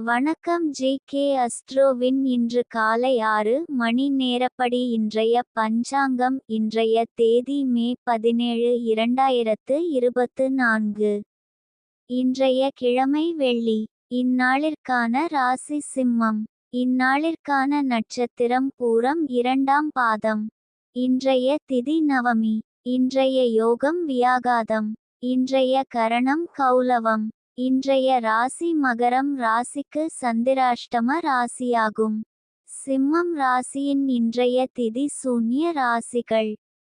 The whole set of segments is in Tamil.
வணக்கம் ஜே.கே. அஸ்ட்ரோவின் இன்று காலை 6 மணி நேரப்படி இன்றைய பஞ்சாங்கம். இன்றைய தேதி மே 17, 2024. இன்றைய கிழமை வெள்ளி. இந்நாளிற்கான ராசி சிம்மம். இந்நாளிற்கான நட்சத்திரம் பூரம் 2ஆம் பாதம். இன்றைய திதி நவமி. இன்றைய யோகம் வியாகாதம். இன்றைய கரணம் கௌலவம். இன்றைய ராசி மகரம் ராசிக்கு சந்திராஷ்டம ராசியாகும். சிம்மம் ராசியின் இன்றைய திதி சூன்ய ராசிகள்: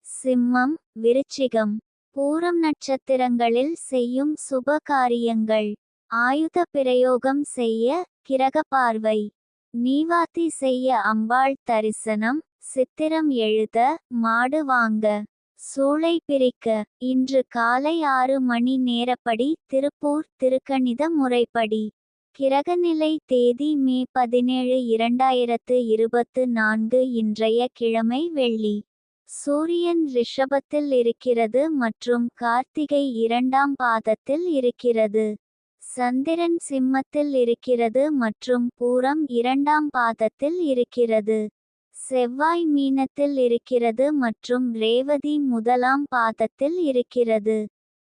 சிம்மம், விருச்சிகம். பூரம் நட்சத்திரங்களில் செய்யும் சுப காரியங்கள்: ஆயுத பிரயோகம் செய்ய கிரக பார்வை, நீவாத்தி செய்ய அம்பாள் தரிசனம், சித்திரம் எழுத, மாடு வாங்க, சூளை பிரிக்க. இன்று காலை 6 மணி நேரப்படி திருப்பூர் திருக்கணித முறைப்படி. கிரகநிலை தேதி மே 17, 2024. இன்றைய கிழமை வெள்ளி. சூரியன் ரிஷபத்தில் இருக்கிறது மற்றும் கார்த்திகை 2ஆம் பாதத்தில் இருக்கிறது. சந்திரன் சிம்மத்தில் இருக்கிறது மற்றும் பூரம் 2ஆம் பாதத்தில் இருக்கிறது. செவ்வாய் மீனத்தில் இருக்கிறது மற்றும் ரேவதி 1ஆம் பாதத்தில் இருக்கிறது.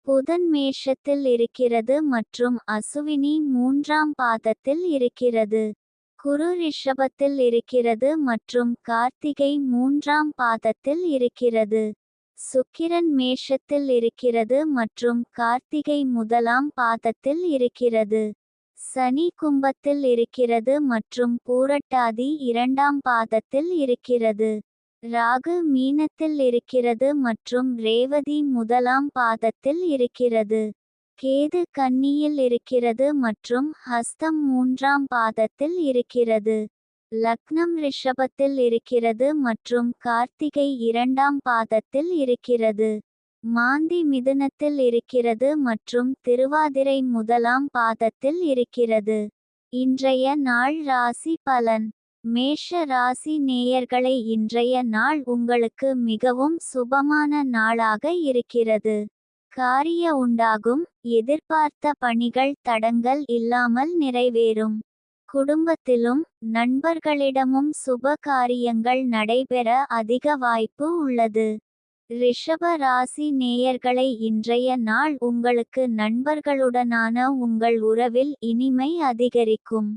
புதன் மேஷத்தில் இருக்கிறது மற்றும் அசுவினி 3ஆம் பாதத்தில் இருக்கிறது. குரு ரிஷபத்தில் இருக்கிறது மற்றும் கார்த்திகை 3ஆம் பாதத்தில் இருக்கிறது. சுக்கிரன் மேஷத்தில் இருக்கிறது மற்றும் கார்த்திகை 1ஆம் பாதத்தில் இருக்கிறது. சனி கும்பத்தில் இருக்கிறது மற்றும் பூரட்டாதி 2ஆம் பாதத்தில் இருக்கிறது. ராகு மீனத்தில் இருக்கிறது மற்றும் ரேவதி 1ஆம் பாதத்தில் இருக்கிறது. கேது கன்னியில் இருக்கிறது மற்றும் ஹஸ்தம் 3ஆம் பாதத்தில் இருக்கிறது. லக்னம் ரிஷபத்தில் இருக்கிறது மற்றும் கார்த்திகை 2ஆம் பாதத்தில் இருக்கிறது. மாந்தி மிதுனத்தில் இருக்கிறது மற்றும் திருவாதிரை 1ஆம் பாதத்தில் இருக்கிறது. இன்றைய நாள் ராசி பலன். மேஷ ராசி நேயர்களை, இன்றைய நாள் உங்களுக்கு மிகவும் சுபமான நாளாக இருக்கிறது. காரிய உண்டாகும். எதிர்பார்த்த பணிகள் தடங்கல் இல்லாமல் நிறைவேறும். குடும்பத்திலும் நண்பர்களிடமும் சுப காரியங்கள் நடைபெற அதிக வாய்ப்பு உள்ளது. ரிஷப ராசி நேயர்களை, இன்றைய நாள் உங்களுக்கு நண்பர்களுடனான உங்கள் உறவில் இனிமை அதிகரிக்கும்.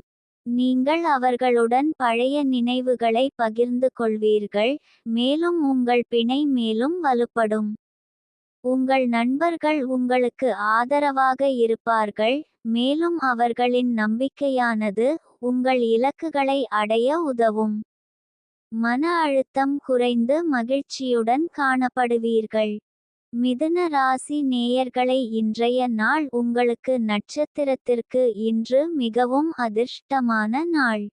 நீங்கள் அவர்களுடன் பழைய நினைவுகளை பகிர்ந்து கொள்வீர்கள், மேலும் உங்கள் பிணை மேலும் வலுப்படும். உங்கள் நண்பர்கள் உங்களுக்கு ஆதரவாக இருப்பார்கள், மேலும் அவர்களின் நம்பிக்கையானது உங்கள் இலக்குகளை அடைய உதவும். மன அழுத்தம் குறைந்து மகிழ்ச்சியுடன் காணப்படுவீர்கள். மிதுன ராசி நேயர்களை, இன்றைய நாள் உங்களுக்கு நட்சத்திரத்திற்கு இன்று மிகவும் அதிர்ஷ்டமான நாள்.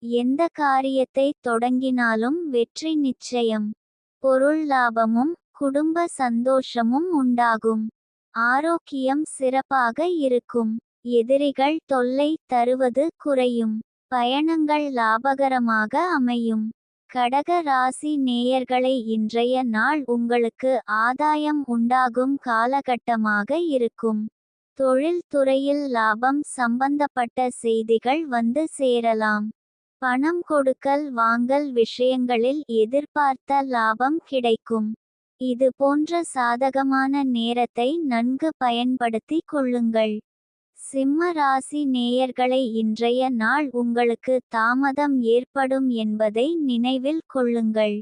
எந்த காரியத்தை தொடங்கினாலும் வெற்றி நிச்சயம். பொருள் லாபமும் குடும்ப சந்தோஷமும் உண்டாகும். ஆரோக்கியம் சிறப்பாக இருக்கும். எதிரிகள் தொல்லை தருவது குறையும். பயணங்கள் லாபகரமாக அமையும். கடக ராசி நேயர்களை, இன்றைய நாள் உங்களுக்கு ஆதாயம் உண்டாகும் காலகட்டமாக இருக்கும். தொழில் துறையில் லாபம் சம்பந்தப்பட்ட செய்திகள் வந்து சேரலாம். பணம் கொடுக்கல் வாங்கல் விஷயங்களில் எதிர்பார்த்த லாபம் கிடைக்கும். இது போன்ற சாதகமான நேரத்தை நன்கு பயன்படுத்தி கொள்ளுங்கள். சிம்ம ராசி நேயர்களை, இன்றைய நாள் உங்களுக்கு தாமதம் ஏற்படும் என்பதை நினைவில் கொள்ளுங்கள்.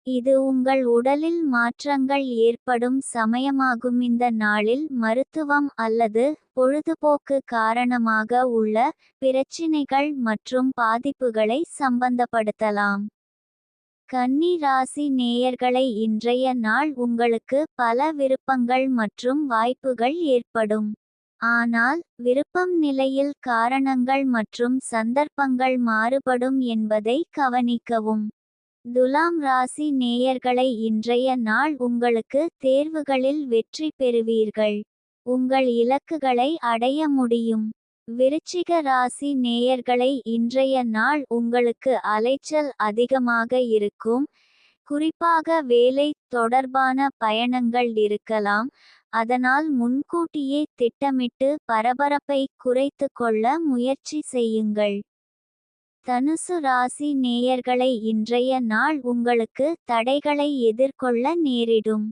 இது உங்கள் உடலில் மாற்றங்கள் ஏற்படும் சமயமாகும். இந்த நாளில் மருத்துவம் அல்லது பொழுதுபோக்கு காரணமாக உள்ள பிரச்சினைகள் மற்றும் பாதிப்புகளை சம்பந்தப்படுத்தலாம். கன்னி ராசி நேயர்களை, இன்றைய நாள் உங்களுக்கு பல விருப்பங்கள் மற்றும் வாய்ப்புகள் ஏற்படும். ஆனால் விருப்பம் நிலையில் காரணங்கள் மற்றும் சந்தர்ப்பங்கள் மாறுபடும் என்பதை கவனிக்கவும். துலாம் ராசி நேயர்களை, இன்றைய நாள் உங்களுக்கு தேர்வுகளில் வெற்றி பெறுவீர்கள். உங்கள் இலக்குகளை அடைய முடியும். விருச்சிக ராசி நேயர்களை, இன்றைய நாள் உங்களுக்கு அலைச்சல் அதிகமாக இருக்கும். குறிப்பாக வேலை தொடர்பான பயணங்கள் இருக்கலாம். அதனால் முன்கூட்டியே திட்டமிட்டு பரபரப்பை குறைத்து கொள்ள முயற்சி செய்யுங்கள். தனுசு ராசி நேயர்களை இன்றைய நாள் உங்களுக்கு தடைகளை எதிர்கொள்ள நேரிடும்.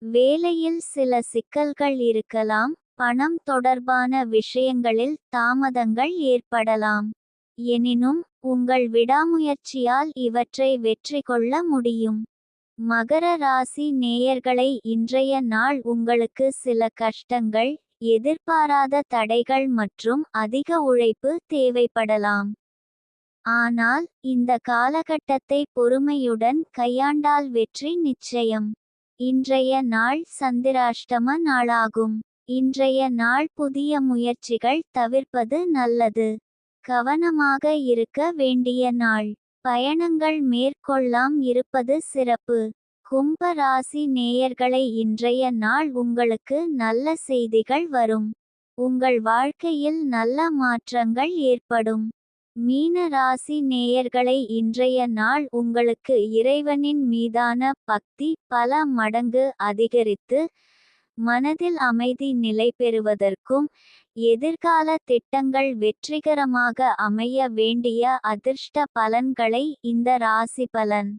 வேலையில் சில சிக்கல்கள் இருக்கலாம். பணம் தொடர்பான விஷயங்களில் தாமதங்கள் ஏற்படலாம். எனினும் உங்கள் விடாமுயற்சியால் இவற்றை வெற்றி கொள்ள முடியும். மகர ராசி நேயர்களை இன்றைய நாள் உங்களுக்கு சில கஷ்டங்கள், எதிர்பாராத தடைகள் மற்றும் அதிக உழைப்பு தேவைப்படலாம். ஆனால் இந்த காலகட்டத்தை பொறுமையுடன் கையாண்டால் வெற்றி நிச்சயம். இன்றைய நாள் சந்திராஷ்டம நாளாகும். இன்றைய நாள் புதிய முயற்சிகள் தவிர்ப்பது நல்லது. கவனமாக இருக்க வேண்டிய நாள். பயணங்கள் மேற்கொள்ளாம் இருப்பது சிறப்பு. கும்ப ராசி நேயர்களை இன்றைய நாள் உங்களுக்கு நல்ல செய்திகள் வரும். உங்கள் வாழ்க்கையில் நல்ல மாற்றங்கள் ஏற்படும். மீன ராசி நேயர்களை இன்றைய நாள் உங்களுக்கு இறைவனின் மீதான பக்தி பல மடங்கு அதிகரித்து மனதில் அமைதி நிலை பெறுவதற்கும் எதிர்கால திட்டங்கள் வெற்றிகரமாக அமைய வேண்டிய அதிர்ஷ்ட பலன்களை இந்த ராசி பலன்